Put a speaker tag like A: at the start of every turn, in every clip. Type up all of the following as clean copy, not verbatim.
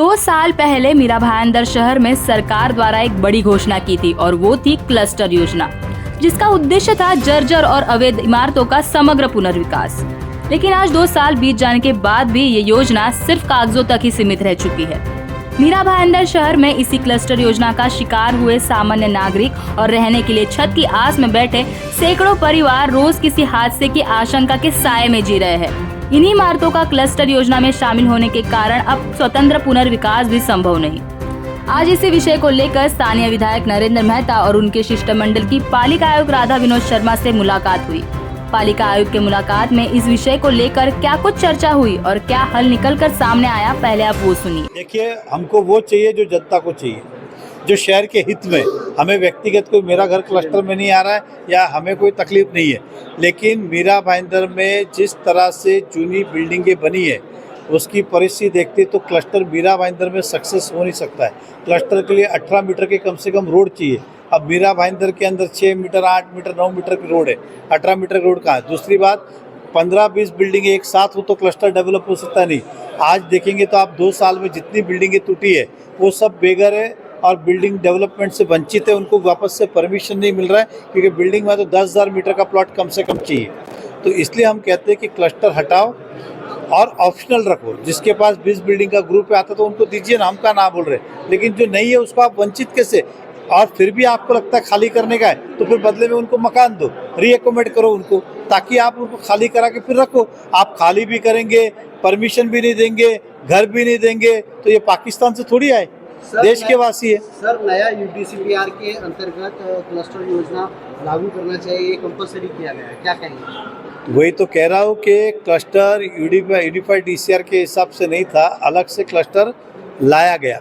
A: 2 साल पहले मीरा भाईंदर शहर में सरकार द्वारा एक बड़ी घोषणा की थी और वो थी क्लस्टर योजना, जिसका उद्देश्य था जर्जर और अवैध इमारतों का समग्र पुनर्विकास। लेकिन आज 2 साल बीत जाने के बाद भी ये योजना सिर्फ कागजों तक ही सीमित रह चुकी है। मीरा भाईंदर शहर में इसी क्लस्टर योजना का शिकार हुए सामान्य नागरिक और रहने के लिए छत की आस में बैठे सैकड़ों परिवार रोज किसी हादसे की आशंका के साए में जी रहे हैं। इन्हीं इमारतों का क्लस्टर योजना में शामिल होने के कारण अब स्वतंत्र पुनर्विकास भी संभव नहीं। आज इसी विषय को लेकर स्थानीय विधायक नरेंद्र मेहता और उनके शिष्टमंडल की पालिका आयुक्त राधा विनोद शर्मा से मुलाकात हुई। पालिका आयुक्त के मुलाकात में इस विषय को लेकर क्या कुछ चर्चा हुई और क्या हल निकलकर सामने आया, पहले आप वो सुनिए।
B: देखिए, हमको वो चाहिए जो जनता को चाहिए, जो शहर के हित में। हमें व्यक्तिगत कोई मेरा घर क्लस्टर में नहीं आ रहा है या हमें कोई तकलीफ नहीं है, लेकिन मीरा भाईंदर में जिस तरह से चुनी बिल्डिंगें बनी है उसकी परिस्थिति देखते तो क्लस्टर मीरा भाईंदर में सक्सेस हो नहीं सकता है। क्लस्टर के लिए 18 मीटर के कम से कम रोड चाहिए। अब मीरा भाईंदर के अंदर 6 मीटर, 8 मीटर, 9 मीटर की रोड है, 18 मीटर रोड कहाँ है। दूसरी बात, 15-20 बिल्डिंगें एक साथ हो तो क्लस्टर डेवलप हो सकता नहीं। आज देखेंगे तो आप 2 साल में जितनी बिल्डिंगें टूटी है वो सब बेघर है और बिल्डिंग डेवलपमेंट से वंचित है। उनको वापस से परमिशन नहीं मिल रहा है क्योंकि बिल्डिंग में तो 10,000 मीटर का प्लॉट कम से कम चाहिए। तो इसलिए हम कहते हैं कि क्लस्टर हटाओ और ऑप्शनल रखो। जिसके पास 20 बिल्डिंग का ग्रुप आता तो उनको दीजिए ना, हम का ना बोल रहे, लेकिन जो नहीं है उसको आप वंचित कैसे। और फिर भी आपको लगता है खाली करने का है तो फिर बदले में उनको मकान दो, रीएकोमोडेट करो उनको, ताकि आप उनको खाली करा के फिर रखो। आप खाली भी करेंगे, परमिशन भी नहीं देंगे, घर भी नहीं देंगे, तो ये पाकिस्तान से थोड़ी आए, देश के वासी है।
C: सर, नया यूडीसीपीआर के अंतर्गत क्लस्टर योजना लागू करना चाहिए, कंपलसरी किया गया है, क्या कहेंगे?
B: वही तो कह रहा हूँ कि क्लस्टर यूनिफाइड डीसीआर के हिसाब से नहीं था, अलग से क्लस्टर लाया गया।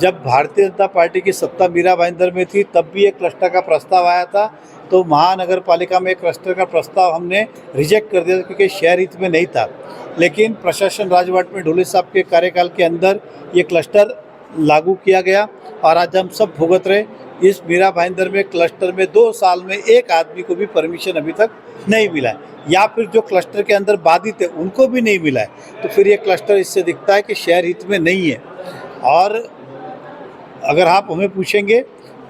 B: जब भारतीय जनता पार्टी की सत्ता मीरा भाईंदर में थी तब भी एक क्लस्टर का प्रस्ताव आया था, तो महानगर पालिका में एक क्लस्टर का प्रस्ताव हमने रिजेक्ट कर दिया था क्योंकि शहर हित में नहीं था। लेकिन प्रशासन राजवाट में ढोले साहब के कार्यकाल के अंदर ये क्लस्टर लागू किया गया और आज हम सब भुगत रहे। इस मीरा भाईंदर में क्लस्टर में 2 साल में एक आदमी को भी परमिशन अभी तक नहीं मिला है, या फिर जो क्लस्टर के अंदर बाधित है उनको भी नहीं मिला है। तो फिर ये क्लस्टर इससे दिखता है कि शहर हित में नहीं है। और अगर आप हमें पूछेंगे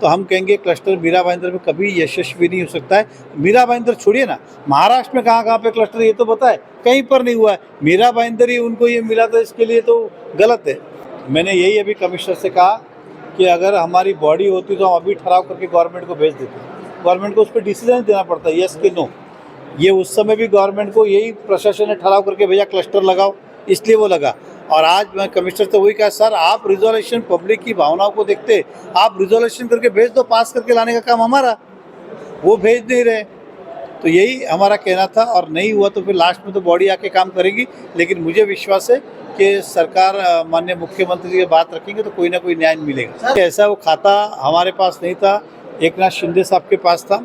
B: तो हम कहेंगे क्लस्टर मीरा भाईंदर में कभी यशस्वी नहीं हो सकता है। मीरा भाईंदर छोड़िए ना, महाराष्ट्र में कहाँ पे क्लस्टर ये तो बताए, कहीं पर नहीं हुआ है। मीरा भाईंदर ही उनको ये मिला था, इसके लिए तो गलत है। मैंने यही अभी कमिश्नर से कहा कि अगर हमारी बॉडी होती तो हम अभी ठहराव करके गवर्नमेंट को भेज देते। गवर्नमेंट को उस पर डिसीजन देना पड़ता है, यस कि नो। ये उस समय भी गवर्नमेंट को यही प्रशासन ने ठहराव करके भेजा क्लस्टर लगाओ, इसलिए वो लगा। और आज मैं कमिश्नर से वही कहा, सर आप रिजोल्यूशन पब्लिक की भावनाओं को देखते, आप रिजोल्यूशन करके भेज दो, पास करके लाने का काम हमारा, वो भेज नहीं रहे। तो यही हमारा कहना था, और नहीं हुआ तो फिर लास्ट में तो बॉडी आके काम करेगी। लेकिन मुझे विश्वास है कि सरकार माननीय मुख्यमंत्री की बात रखेंगे तो कोई ना कोई न्याय मिलेगा। ऐसा वो खाता हमारे पास नहीं था, एकनाथ शिंदे साहब के पास था।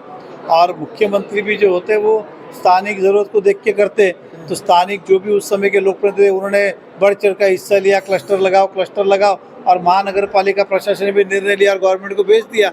B: और मुख्यमंत्री भी जो होते वो स्थानिक ज़रूरत को देख के करते, तो स्थानिक जो भी उस समय के लोकप्रतिनिधि उन्होंने बढ़ चढ़ का हिस्सा लिया, क्लस्टर लगाओ। और महानगर पालिका प्रशासन ने भी निर्णय लिया और गवर्नमेंट को भेज दिया।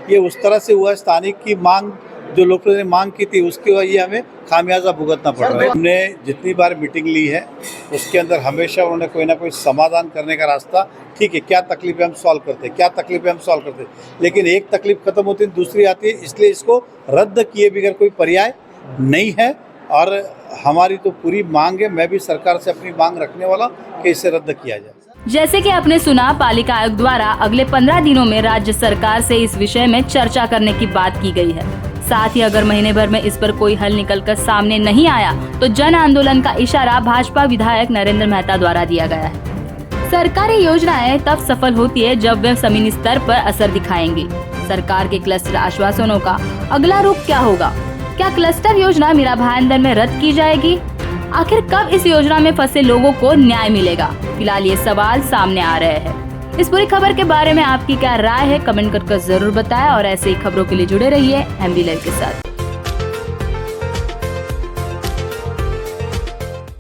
B: ये उस तरह से हुआ, स्थानिक की मांग जो लोकप्रतिनिधि ने मांग की थी उसके वजह हमें खामियाजा भुगतना पड़ रहा है। हमने जितनी बार मीटिंग ली है उसके अंदर हमेशा उन्होंने कोई ना कोई समाधान करने का रास्ता, ठीक है क्या तकलीफें हम सॉल्व करते, लेकिन एक तकलीफ खत्म होती है दूसरी आती है, इसलिए इसको रद्द किए बगैर कोई पर्याय नहीं है। और हमारी तो पूरी मांग है, मैं भी सरकार से अपनी मांग रखने वाला कि इसे रद्द किया जाए।
A: जैसे कि आपने सुना, पालिका आयुक्त द्वारा अगले 15 दिनों में राज्य सरकार से इस विषय में चर्चा करने की बात की गई है। साथ ही अगर महीने भर में इस पर कोई हल निकलकर सामने नहीं आया तो जन आंदोलन का इशारा भाजपा विधायक नरेंद्र मेहता द्वारा दिया गया है। सरकारी योजनाएं तब सफल होती है जब वे जमीनी स्तर पर असर दिखाएंगी। सरकार के क्लस्टर आश्वासनों का अगला रूप क्या होगा? क्या क्लस्टर योजना मीरा भाईंदर में रद्द की जाएगी? आखिर कब इस योजना में फंसे लोगों को न्याय मिलेगा? फिलहाल ये सवाल सामने आ रहे हैं। इस पूरी खबर के बारे में आपकी क्या राय है, कमेंट कर जरूर बताएं और ऐसे ही खबरों के लिए जुड़े रहिए एमबी लाइव के साथ।